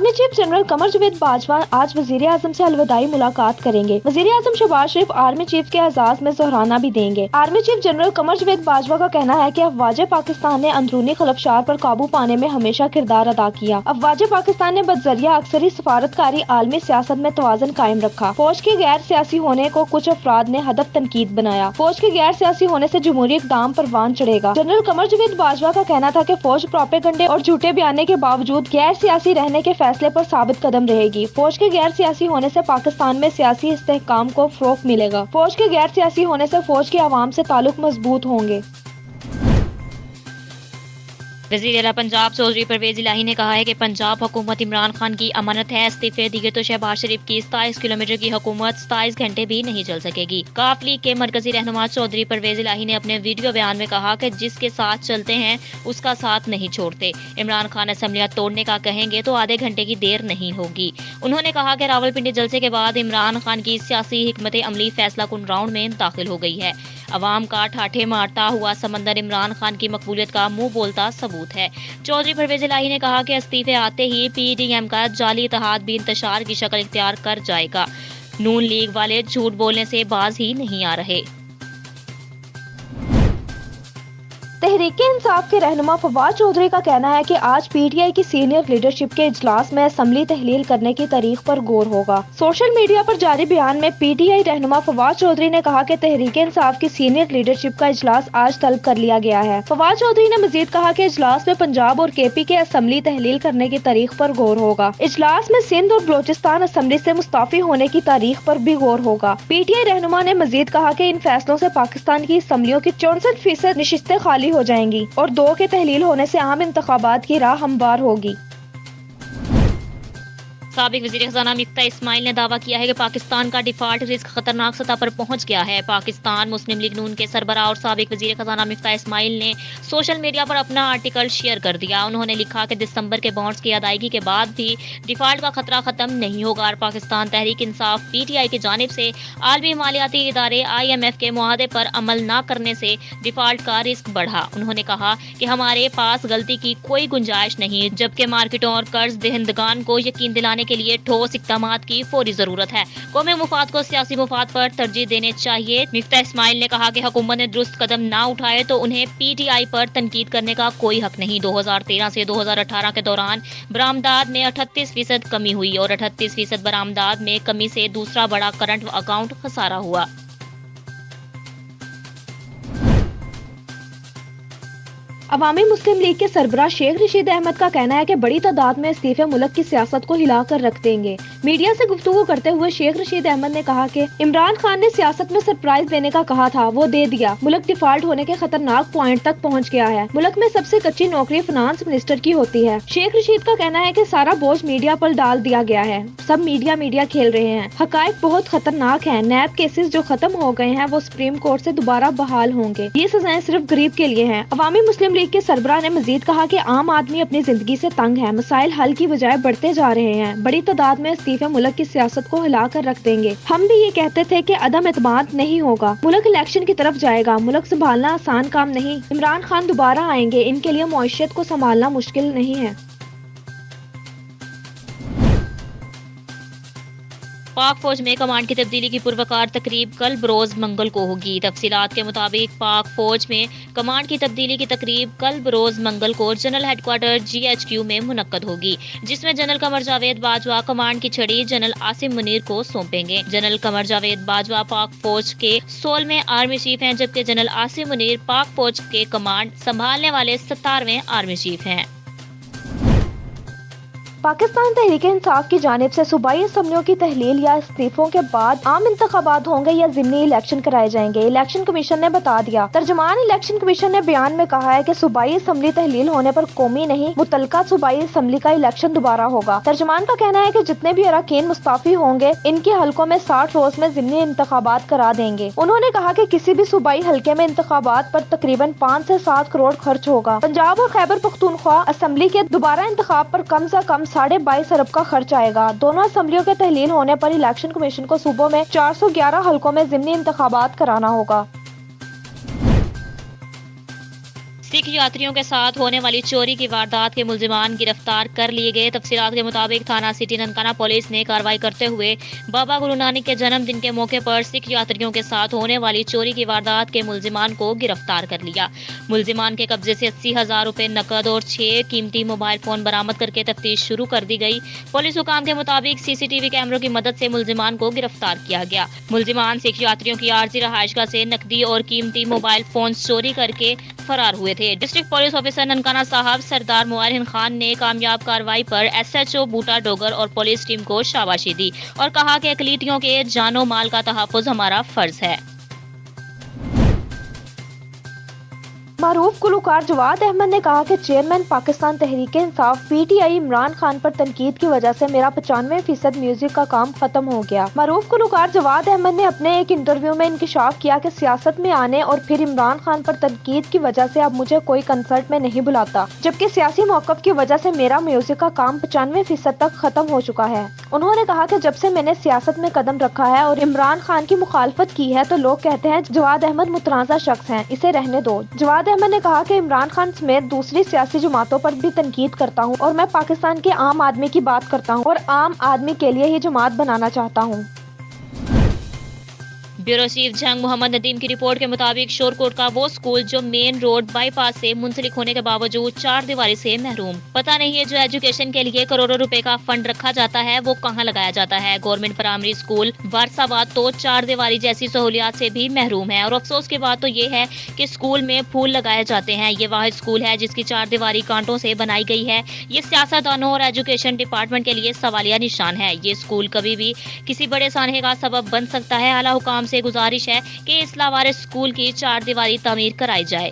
Army chief general Qamar Javed Bajwa आज वजीर आजम से अलविदाई मुलाकात करेंगे। वजीर आजम शहबाज शरीफ आर्मी चीफ के एजाज में जोहराना भी देंगे। Army chief general Qamar Javed Bajwa का कहना है कि अफवाज पाकिस्तान ने अंदरूनी खलफशार पर काबू पाने में हमेशा किरदार अदा किया। अफवाज पाकिस्तान ने बदजरिया अक्सरी सफारतकारी आलमी सियासत में तवाज़ुन कायम रखा। फौज के गैर सियासी होने को कुछ अफराद ने हदफ तनकीद बनाया। फौज के गैर सियासी होने से जमहूरी इक़दाम पर वान चढ़ेगा। जनरल कमर जावेद बाजवा का कहना था कि फौज प्रोपेगंडे और झूठे बयाने के बावजूद गैर सियासी रहने के फैसले पर साबित कदम रहेगी। फौज के गैर सियासी होने से पाकिस्तान में सियासी इस्तेहकाम को फ़रोग़ मिलेगा। फौज के गैर सियासी होने से फौज के अवाम से ताल्लुक मजबूत होंगे। वज़ीर आला पंजाब चौधरी परवेज इलाही ने कहा है कि पंजाब हुकूमत इमरान खान की अमानत है। इस्तीफे दिए तो शहबाज शरीफ की 27 किलोमीटर की हुकूमत 27 घंटे भी नहीं चल सकेगी। काफ लीग के मरकजी रहनुमा चौधरी परवेज इलाही ने अपने वीडियो बयान में कहा कि जिसके साथ चलते हैं उसका साथ नहीं छोड़ते। इमरान खान असम्बलियां तोड़ने का कहेंगे तो आधे घंटे की देर नहीं होगी। उन्होंने कहा कि रावलपिंडी जलसे के बाद इमरान खान की सियासी हिकमत अमली फैसला कुन राउंड में दाखिल हो गई है। अवाम का ठाठे मारता हुआ समंदर इमरान खान की मकबूलियत का मुंह बोलता सबूत है। चौधरी परवेज इलाही ने कहा कि इस्तीफे आते ही PDM का जाली इत्तेहाद भी इंतशार की शक्ल इख्तियार कर जाएगा। नून लीग वाले झूठ बोलने से बाज ही नहीं आ रहे। तहरीक-ए-इंसाफ के रहनुमा फवाद चौधरी का कहना है कि आज PTI की सीनियर लीडरशिप के इजलास में असम्बली तहलील करने की तारीख पर गौर होगा। सोशल मीडिया पर जारी बयान में PTI रहनुमा फवाद चौधरी ने कहा कि तहरीक-ए-इंसाफ की सीनियर लीडरशिप का इजलास आज तलब कर लिया गया है। फवाद चौधरी ने मजीद कहा कि इजलास में पंजाब और KP के असम्बली तहलील करने की तारीख पर गौर होगा। इजलास में सिंध और बलोचिस्तान असम्बली से मुस्ताफी होने की तारीख पर भी गौर होगा। PTI रहनुमा ने मजीद कहा कि इन फैसलों से पाकिस्तान की असम्बलियों की 64% नशिस्तें खाली हो जाएंगी और 2 के तहलील होने से आम इंतखाबात की राह हमवार होगी। साबिक वज़ीर ख़ज़ाना मिफ्ता इस्माइल ने दावा किया है कि पाकिस्तान का डिफॉल्ट रिस्क खतरनाक सतह पर पहुंच गया है। पाकिस्तान मुस्लिम लीग नून के सरबराह और साबिक वज़ीर ख़ज़ाना मिफ्ता इस्माइल ने सोशल मीडिया पर अपना आर्टिकल शेयर कर दिया। उन्होंने लिखा कि दिसंबर के बॉन्ड्स की अदायगी के बाद भी डिफॉल्ट का खतरा खत्म नहीं होगा और पाकिस्तान तहरीक इंसाफ PTI की जानिब से आलमी मालियाती इदारे IMF के मुआहदे पर अमल न करने से डिफॉल्ट का रिस्क बढ़ा। उन्होंने कहा कि हमारे पास गलती की कोई गुंजाइश नहीं, जबकि मार्केटों और कर्ज दहिंदगान को यकीन दिलाने के लिए ठोस इक़दामात की फौरी जरूरत है। कौमी मुफाद को सियासी मुफाद पर तरजीह देने चाहिए। मिफ्ता इस्माइल ने कहा कि हुकूमत ने दुरुस्त कदम ना उठाए तो उन्हें PTI पर तनकीद करने का कोई हक नहीं। 2013 से 2018 के दौरान बरामदात में 38% कमी हुई और 38% बरामदात में कमी से दूसरा बड़ा करंट अकाउंट खसारा हुआ। अवामी मुस्लिम लीग के सरबराह शेख रशीद अहमद का कहना है कि बड़ी तादाद में इस्तीफे मुल्क की सियासत को हिला कर रख देंगे। मीडिया से गुफ्तगू करते हुए शेख रशीद अहमद ने कहा कि इमरान खान ने सियासत में सरप्राइज देने का कहा था, वो दे दिया। मुल्क डिफॉल्ट होने के खतरनाक पॉइंट तक पहुंच गया है। मुल्क में सबसे कच्ची नौकरी फाइनेंस मिनिस्टर की होती है। शेख रशीद का कहना है कि सारा बोझ मीडिया पर डाल दिया गया है। सब मीडिया खेल रहे हैं। हकायक बहुत खतरनाक है। नैब केसेस जो खत्म हो गए हैं वो सुप्रीम कोर्ट से दोबारा बहाल होंगे। ये सजाएं सिर्फ गरीब के लिए हैं। अवामी मुस्लिम लीग के सरबराह ने मजीद कहा कि आम आदमी अपनी जिंदगी से तंग है। मसाइल हल की बजाय बढ़ते जा रहे हैं। बड़ी तादाद में इस्तीफे मुल्क की सियासत को हिला कर रख देंगे। हम भी ये कहते थे कि अदम एतमाद नहीं होगा, मुल्क इलेक्शन की तरफ जाएगा। मुल्क संभालना आसान काम नहीं। इमरान खान दोबारा आएंगे, इनके लिए मईशत को संभालना मुश्किल नहीं है। पाक फौज में कमांड की तब्दीली की पुरवकार तकरीब कल बरोज मंगल को होगी। तफसीलात के मुताबिक पाक फौज में कमांड की तब्दीली की तकरीब कल बरोज मंगल को जनरल हेडक्वार्टर GHQ में मुनक्कद होगी, जिसमें जनरल कमर जावेद बाजवा कमांड की छड़ी जनरल आसिम मुनीर को सौंपेंगे। जनरल कमर जावेद बाजवा पाक फौज के 16 में आर्मी चीफ हैं, जबकि जनरल आसिम मुनीर पाक फौज के कमांड संभालने वाले 17वें आर्मी चीफ हैं। पाकिस्तान तहरीक इंसाफ की जानिब से सूबाई असम्बलियों की तहलील या इस्तीफों के बाद आम इंतखाबात होंगे या ज़िमनी इलेक्शन कराए जाएंगे। इलेक्शन कमीशन ने बता दिया। तर्जुमान इलेक्शन कमीशन ने बयान में कहा है कि सूबाई असम्बली तहलील होने पर कौमी नहीं मुतलका सूबाई असम्बली का इलेक्शन दोबारा होगा। तर्जुमान का कहना है कि जितने भी अरकान मुस्ताफी होंगे इनके हलकों में 60 रोज में ज़िमनी इंतखाबात करा देंगे। उन्होंने कहा कि किसी भी सूबाई हल्के में इंतखाबात पर तकरीबन 5 से 7 करोड़ खर्च होगा। पंजाब और खैबर पख्तूनख्वा असम्बली के दोबारा इंतखाब पर कम से कम 22.5 अरब का खर्च आएगा। दोनों असम्बलियों के तहलील होने पर इलेक्शन कमीशन को सूबों में 411 हलकों में ज़िमनी इंतखाबात कराना होगा। سکھ یاتریوں کے ساتھ ہونے والی چوری کی واردات کے ملزمان گرفتار کر لیے گئے۔ تفصیلات کے مطابق تھانہ سٹی ننکانہ پولیس نے کارروائی کرتے ہوئے بابا گرو نانک کے جنم دن کے موقع پر سکھ یاتریوں کے ساتھ ہونے والی چوری کی واردات کے ملزمان کو گرفتار کر لیا۔ ملزمان کے قبضے سے 80,000 روپے نقد اور 6 قیمتی موبائل فون برآمد کر کے تفتیش شروع کر دی گئی۔ پولیس حکام کے مطابق سی سی ٹی وی کیمروں کی مدد سے ملزمان کو گرفتار کیا گیا۔ ملزمان سکھ یاتریوں کی عارضی رہائش گاہ سے نقدی اور قیمتی موبائل فون چوری کر کے فرار ہوئے تھے۔ ڈسٹرکٹ پولیس آفیسر ننکانہ صاحب سردار موارن خان نے کامیاب کارروائی پر ایس ایچ او بوٹا ڈوگر اور پولیس ٹیم کو شاباشی دی اور کہا کہ اقلیتوں کے جان و مال کا تحفظ ہمارا فرض ہے۔ معروف گلوکار جواد احمد نے کہا کہ chairman Pakistan Tehreek Insaf P T I Imran Khan پر تنقید کی وجہ سے میرا 95% میوزک کا کام ختم ہو گیا۔ معروف گلوکار جواد احمد نے اپنے ایک انٹرویو میں انکشاف کیا کہ سیاست میں آنے اور پھر عمران خان پر تنقید کی وجہ سے اب مجھے کوئی کنسرٹ میں نہیں بلاتا، جبکہ سیاسی موقف کی وجہ سے میرا میوزک کا کام 95% تک ختم ہو چکا ہے۔ انہوں نے کہا کہ جب سے میں نے سیاست میں قدم رکھا ہے اور عمران خان کی مخالفت کی ہے تو لوگ کہتے ہیں جواد احمد متنازع شخص ہیں، اسے رہنے دو۔ جواد احمد نے کہا کہ عمران خان سمیت دوسری سیاسی جماعتوں پر بھی تنقید کرتا ہوں اور میں پاکستان کے عام آدمی کی بات کرتا ہوں اور عام آدمی کے لیے ہی جماعت بنانا چاہتا ہوں۔ بیورو چیف جنگ محمد ندیم کی رپورٹ کے مطابق شورکوٹ کا وہ اسکول جو مین روڈ بائی پاس سے منسلک ہونے کے باوجود 4 دیواری سے محروم، پتہ نہیں ہے جو ایجوکیشن کے لیے کروڑوں روپے کا فنڈ رکھا جاتا ہے وہ کہاں لگایا جاتا ہے۔ گورنمنٹ پرائمری اسکول وارساباد تو 4 دیواری جیسی سہولیات سے بھی محروم ہے، اور افسوس کی بات تو یہ ہے کہ اسکول میں پھول لگائے جاتے ہیں۔ یہ واحد اسکول ہے جس کی 4 دیواری کانٹوں سے بنائی گئی ہے۔ یہ سیاستدانوں اور ایجوکیشن ڈپارٹمنٹ کے لیے سوالیہ نشان ہے۔ یہ اسکول کبھی بھی کسی بڑے سانحے کا سبب بن سکتا ہے۔ اعلیٰ حکام سے گزارش ہے کہ اس لاوارث اسکول کی 4 دیواری تعمیر کرائی جائے۔